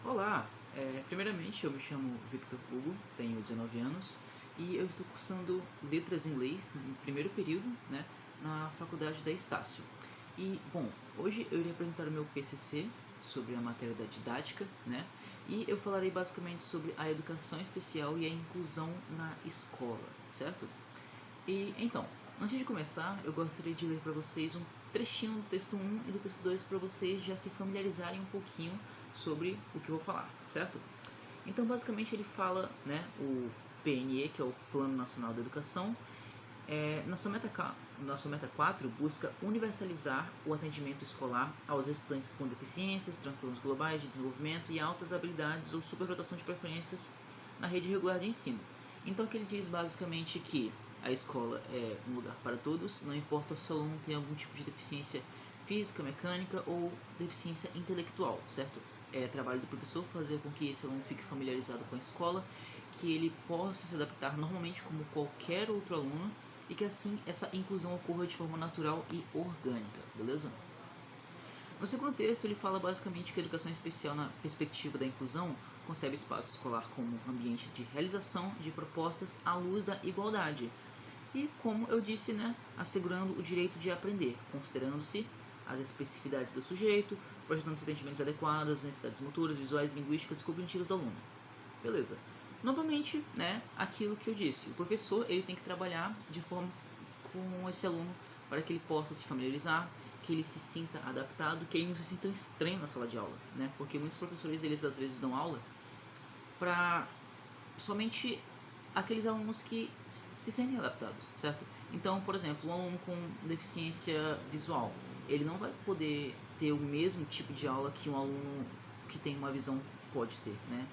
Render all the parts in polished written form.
Olá! Primeiramente, eu me chamo Victor Hugo, tenho 19 anos e eu estou cursando Letras em Inglês no primeiro período, né, na faculdade da Estácio. E, bom, hoje eu irei apresentar o meu PCC sobre a matéria da didática, né, e eu falarei basicamente sobre a educação especial e a inclusão na escola, certo? E então, antes de começar, eu gostaria de ler para vocês um trechinho do texto 1 e do texto 2 para vocês já se familiarizarem um pouquinho sobre o que eu vou falar, certo? Então, basicamente, ele fala, né, o PNE, que é o Plano Nacional da Educação, na sua meta 4, busca universalizar o atendimento escolar aos estudantes com deficiências, transtornos globais de desenvolvimento e altas habilidades ou superdotação de preferências na rede regular de ensino. Então, o que ele diz basicamente que a escola é um lugar para todos, não importa se o aluno tem algum tipo de deficiência física, mecânica ou deficiência intelectual, certo? É trabalho do professor fazer com que esse aluno fique familiarizado com a escola, que ele possa se adaptar normalmente como qualquer outro aluno e que assim essa inclusão ocorra de forma natural e orgânica, beleza? No segundo texto, ele fala basicamente que a educação especial, na perspectiva da inclusão, concebe espaço escolar como ambiente de realização de propostas à luz da igualdade. E, como eu disse, né, assegurando o direito de aprender, considerando-se as especificidades do sujeito, projetando-se atendimentos adequados às necessidades motoras, visuais, linguísticas e cognitivas do aluno. Beleza. Novamente, né, aquilo que eu disse, o professor ele tem que trabalhar de forma com esse aluno para que ele possa se familiarizar, que ele se sinta adaptado, que ele não se sinta estranho na sala de aula, né? Porque muitos professores eles às vezes dão aula para somente aqueles alunos que se sentem adaptados, certo? Então, por exemplo, um aluno com deficiência visual, ele não vai poder ter o mesmo tipo de aula que um aluno que tem uma visão pode ter, né?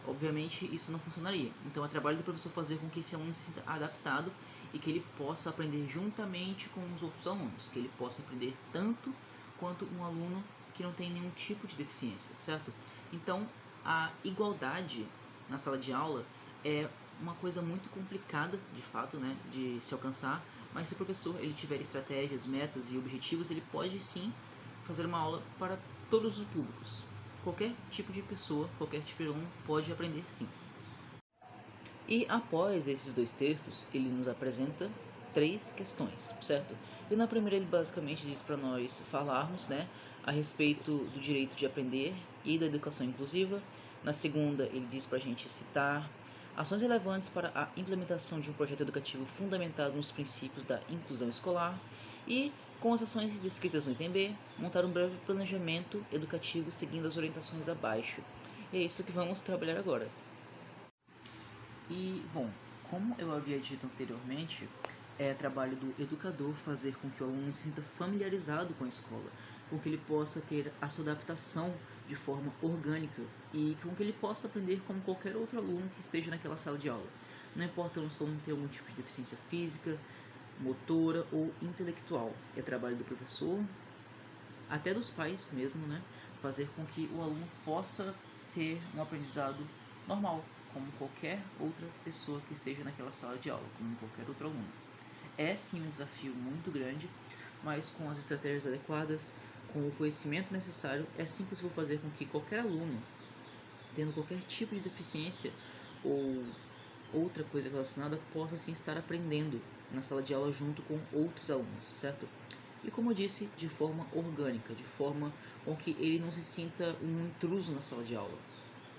Obviamente isso não funcionaria. Então é trabalho do professor fazer com que esse aluno se sinta adaptado e que ele possa aprender juntamente com os outros alunos, que ele possa aprender tanto quanto um aluno que não tem nenhum tipo de deficiência, certo? Então a igualdade na sala de aula é uma coisa muito complicada, de fato, né, de se alcançar, mas se o professor ele tiver estratégias, metas e objetivos, ele pode sim fazer uma aula para todos os públicos. Qualquer tipo de pessoa, qualquer tipo de aluno pode aprender sim. E após esses dois textos, ele nos apresenta três questões, certo? E na primeira ele basicamente diz para nós falarmos, né, a respeito do direito de aprender e da educação inclusiva. Na segunda ele diz para a gente citar ações relevantes para a implementação de um projeto educativo fundamentado nos princípios da inclusão escolar e, com as ações descritas no item B, montar um breve planejamento educativo seguindo as orientações abaixo. E é isso que vamos trabalhar agora. E, bom, como eu havia dito anteriormente, é trabalho do educador fazer com que o aluno se sinta familiarizado com a escola, com que ele possa ter a sua adaptação de forma orgânica e com que ele possa aprender como qualquer outro aluno que esteja naquela sala de aula. Não importa se o aluno tem algum tipo de deficiência física, motora ou intelectual. É trabalho do professor, até dos pais mesmo, né? Fazer com que o aluno possa ter um aprendizado normal, como qualquer outra pessoa que esteja naquela sala de aula, como qualquer outro aluno. É sim um desafio muito grande, mas com as estratégias adequadas, com o conhecimento necessário, é sim possível fazer com que qualquer aluno, tendo qualquer tipo de deficiência ou outra coisa relacionada, possa sim estar aprendendo na sala de aula junto com outros alunos, certo? E como eu disse, de forma orgânica, de forma com que ele não se sinta um intruso na sala de aula.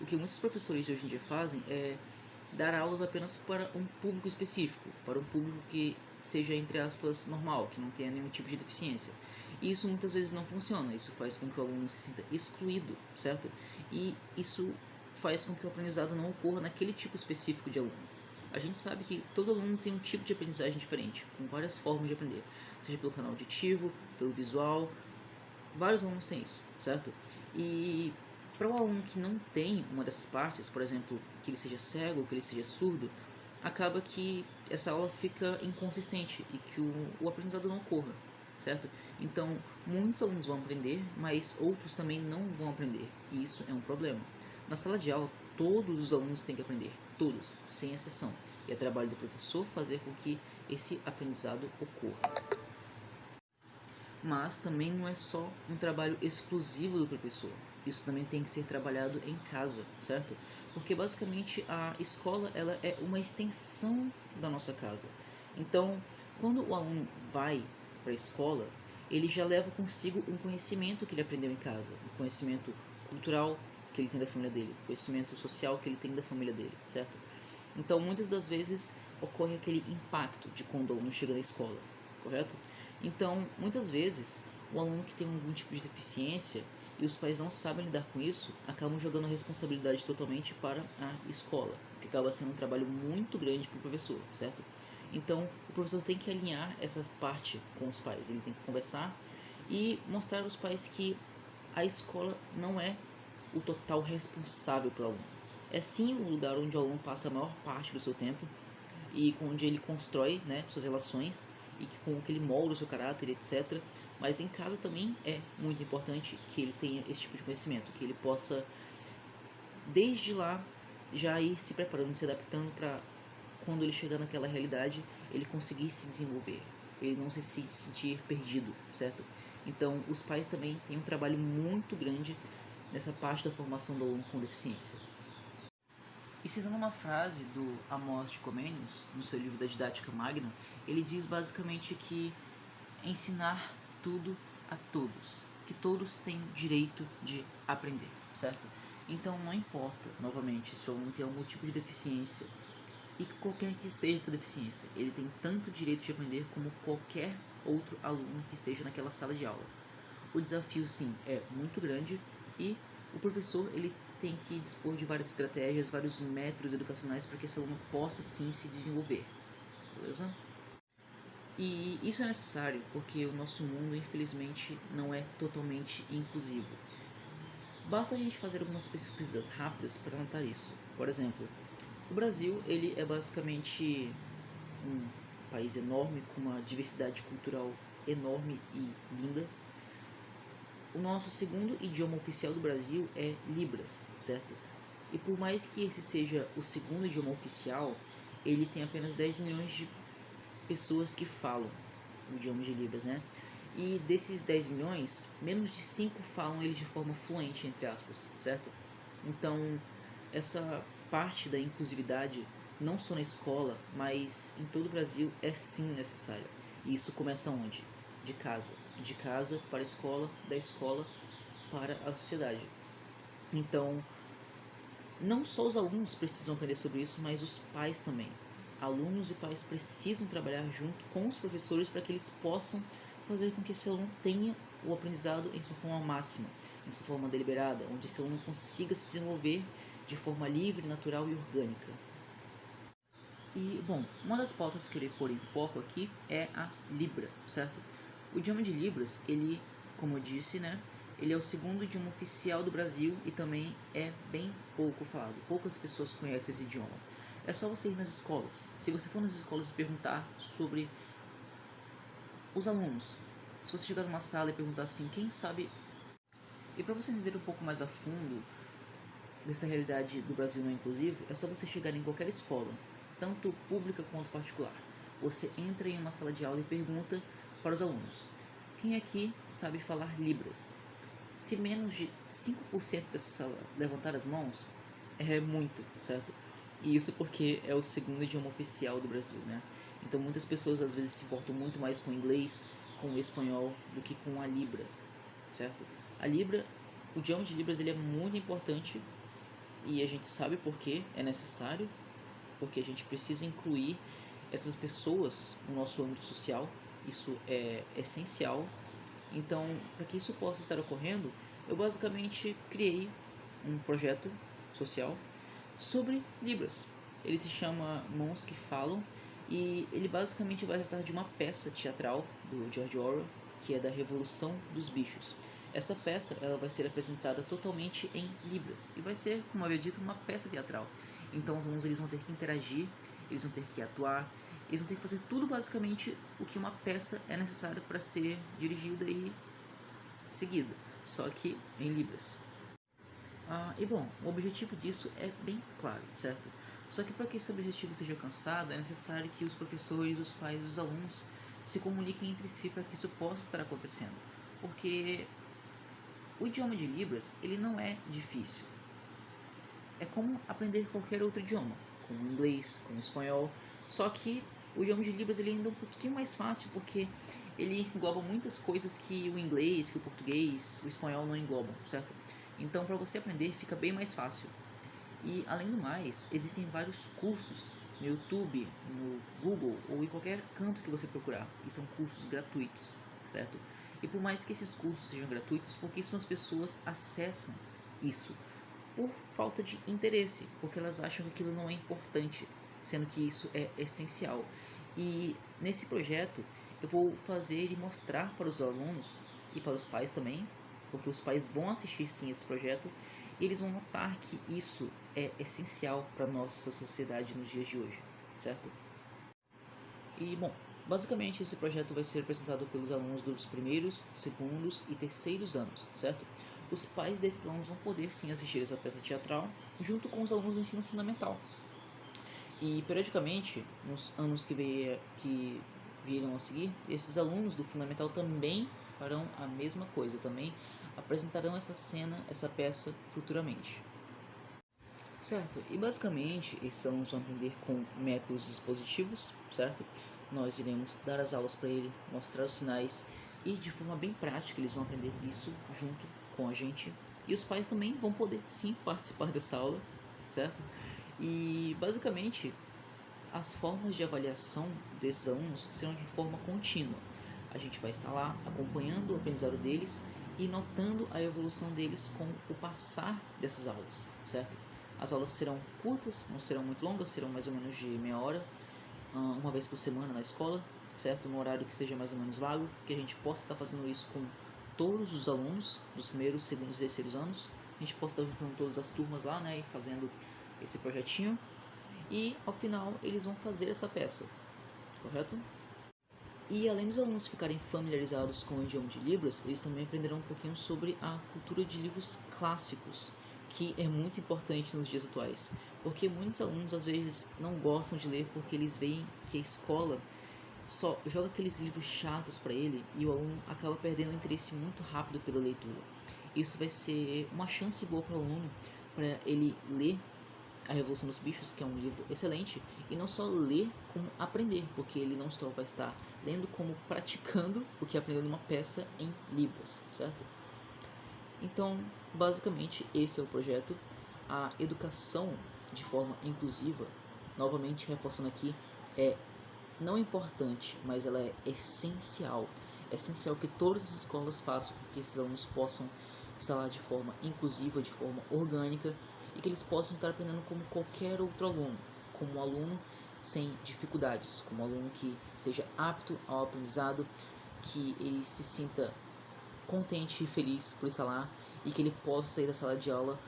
O que muitos professores de hoje em dia fazem é dar aulas apenas para um público específico, para um público que seja, entre aspas, normal, que não tenha nenhum tipo de deficiência. E isso muitas vezes não funciona, isso faz com que o aluno se sinta excluído, certo? E isso faz com que o aprendizado não ocorra naquele tipo específico de aluno. A gente sabe que todo aluno tem um tipo de aprendizagem diferente, com várias formas de aprender, seja pelo canal auditivo, pelo visual, vários alunos têm isso, certo? E para um aluno que não tem uma dessas partes, por exemplo, que ele seja cego, que ele seja surdo, acaba que essa aula fica inconsistente e que o aprendizado não ocorra, certo? Então, muitos alunos vão aprender, mas outros também não vão aprender, e isso é um problema. Na sala de aula, todos os alunos têm que aprender, todos, sem exceção, e é trabalho do professor fazer com que esse aprendizado ocorra. Mas também não é só um trabalho exclusivo do professor. isso também tem que ser trabalhado em casa, certo? Porque basicamente a escola ela é uma extensão da nossa casa. Então, quando o aluno vai para a escola, ele já leva consigo um conhecimento que ele aprendeu em casa, um conhecimento cultural que ele tem da família dele, um conhecimento social que ele tem da família dele, certo? Então, muitas das vezes ocorre aquele impacto de quando o aluno chega na escola, correto? Então, muitas vezes, o aluno que tem algum tipo de deficiência e os pais não sabem lidar com isso, acabam jogando a responsabilidade totalmente para a escola, que acaba sendo um trabalho muito grande para o professor, certo? Então, o professor tem que alinhar essa parte com os pais, ele tem que conversar e mostrar aos pais que a escola não é o total responsável pelo aluno. É sim o lugar onde o aluno passa a maior parte do seu tempo e onde ele constrói, né, suas relações e com que ele molda o seu caráter, etc. Mas em casa também é muito importante que ele tenha esse tipo de conhecimento, que ele possa, desde lá, já ir se preparando, se adaptando para quando ele chegar naquela realidade, ele conseguir se desenvolver, ele não se sentir perdido, certo? Então, os pais também têm um trabalho muito grande nessa parte da formação do aluno com deficiência. E citando uma frase do Amos de Comenius, no seu livro da Didática Magna, ele diz basicamente que ensinar tudo a todos, que todos têm direito de aprender, certo? Então não importa, novamente, se o aluno tem algum tipo de deficiência, e qualquer que seja essa deficiência, ele tem tanto direito de aprender como qualquer outro aluno que esteja naquela sala de aula. O desafio, sim, é muito grande e o professor ele tem que dispor de várias estratégias, vários métodos educacionais para que esse aluno possa, sim, se desenvolver, beleza? E isso é necessário porque o nosso mundo, infelizmente, não é totalmente inclusivo. Basta a gente fazer algumas pesquisas rápidas para notar isso. Por exemplo, o Brasil ele é basicamente um país enorme com uma diversidade cultural enorme e linda. O nosso segundo idioma oficial do Brasil é Libras, certo? E por mais que esse seja o segundo idioma oficial, ele tem apenas 10 milhões de pessoas que falam o idioma de Libras, né? E desses 10 milhões, menos de 5 falam ele de forma fluente, entre aspas, certo? Então, essa parte da inclusividade, não só na escola, mas em todo o Brasil, é sim necessária. E isso começa onde? De casa. De casa para a escola, da escola para a sociedade. Então, não só os alunos precisam aprender sobre isso, mas os pais também. Alunos e pais precisam trabalhar junto com os professores para que eles possam fazer com que esse aluno tenha o aprendizado em sua forma máxima, em sua forma deliberada, onde esse aluno consiga se desenvolver de forma livre, natural e orgânica. E, bom, uma das pautas que eu irei pôr em foco aqui é a Libra, certo? O idioma de Libras, ele, como eu disse, né, ele é o segundo idioma oficial do Brasil e também é bem pouco falado. Poucas pessoas conhecem esse idioma. É só você ir nas escolas. Se você for nas escolas e perguntar sobre os alunos, se você chegar numa sala e perguntar assim, quem sabe... E para você entender um pouco mais a fundo dessa realidade do Brasil não inclusivo, é só você chegar em qualquer escola, tanto pública quanto particular. Você entra em uma sala de aula e pergunta para os alunos: quem aqui sabe falar Libras? Se menos de 5% dessa sala levantar as mãos, é muito, certo? E isso porque é o segundo idioma oficial do Brasil, né? Então muitas pessoas às vezes se importam muito mais com o inglês, com o espanhol, do que com a Libra, certo? A Libra, o idioma de Libras ele é muito importante e a gente sabe por que é necessário, porque a gente precisa incluir essas pessoas no nosso âmbito social, isso é essencial. Então, para que isso possa estar ocorrendo, eu basicamente criei um projeto social sobre Libras. Ele se chama Mãos que Falam e ele basicamente vai tratar de uma peça teatral do George Orwell, que é da Revolução dos Bichos. Essa peça ela vai ser apresentada totalmente em Libras e vai ser, como eu havia dito, uma peça teatral. Então os alunos eles vão ter que interagir, eles vão ter que atuar, eles vão ter que fazer tudo basicamente o que uma peça é necessário para ser dirigida e seguida, só que em Libras. E bom, o objetivo disso é bem claro, certo? Só que para que esse objetivo seja alcançado, é necessário que os professores, os pais e os alunos se comuniquem entre si para que isso possa estar acontecendo. Porque O idioma de Libras, ele não é difícil. É como aprender qualquer outro idioma, como o inglês, como o espanhol, só que o idioma de Libras ele ainda é um pouquinho mais fácil porque ele engloba muitas coisas que o inglês, que o português, o espanhol não englobam, certo? Então, para você aprender fica bem mais fácil. E além do mais, existem vários cursos no YouTube, no Google ou em qualquer canto que você procurar, e são cursos gratuitos, certo? E por mais que esses cursos sejam gratuitos, pouquíssimas pessoas acessam isso por falta de interesse, porque elas acham que aquilo não é importante, sendo que isso é essencial. E nesse projeto eu vou fazer e mostrar para os alunos e para os pais também, porque os pais vão assistir sim esse projeto e eles vão notar que isso é essencial para a nossa sociedade nos dias de hoje, certo? E bom, basicamente esse projeto vai ser apresentado pelos alunos dos primeiros, segundos e terceiros anos, certo? Os pais desses alunos vão poder sim assistir essa peça teatral junto com os alunos do ensino fundamental. E periodicamente, nos anos que virão a seguir, esses alunos do fundamental também farão a mesma coisa, também apresentarão essa cena, essa peça futuramente. Certo, e basicamente esses alunos vão aprender com métodos expositivos, certo? Nós iremos dar as aulas para ele, mostrar os sinais e de forma bem prática eles vão aprender isso junto com a gente. E os pais também vão poder sim participar dessa aula, certo? E basicamente as formas de avaliação desses alunos serão de forma contínua. A gente vai estar lá acompanhando o aprendizado deles e notando a evolução deles com o passar dessas aulas, certo? As aulas serão curtas, não serão muito longas, serão mais ou menos de meia hora, uma vez por semana na escola, certo? No horário que seja mais ou menos vago, que a gente possa estar fazendo isso com todos os alunos dos primeiros, segundos e terceiros anos. A gente possa estar juntando todas as turmas lá, né, e fazendo esse projetinho. E ao final eles vão fazer essa peça, correto? E além dos alunos ficarem familiarizados com o idioma de Libras, eles também aprenderão um pouquinho sobre a cultura de livros clássicos, que é muito importante nos dias atuais, porque muitos alunos às vezes não gostam de ler porque eles veem que a escola só joga aqueles livros chatos para ele e o aluno acaba perdendo o interesse muito rápido pela leitura. Isso vai ser uma chance boa para o aluno, para ele ler A Revolução dos Bichos, que é um livro excelente, e não só ler como aprender, porque ele não só vai estar lendo como praticando o que aprendeu numa peça em Libras, certo? Então, basicamente, esse é o projeto. A educação de forma inclusiva, novamente reforçando aqui, é não importante, mas ela é essencial. É essencial que todas as escolas façam com que esses alunos possam estar lá de forma inclusiva, de forma orgânica, e que eles possam estar aprendendo como qualquer outro aluno, como um aluno sem dificuldades, como um aluno que esteja apto ao aprendizado, que ele se sinta contente e feliz por estar lá e que ele possa sair da sala de aula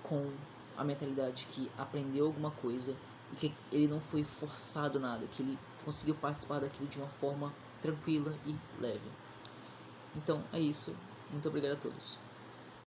com a mentalidade que aprendeu alguma coisa e que ele não foi forçado a nada, que ele conseguiu participar daquilo de uma forma tranquila e leve. Então é isso. Muito obrigado a todos.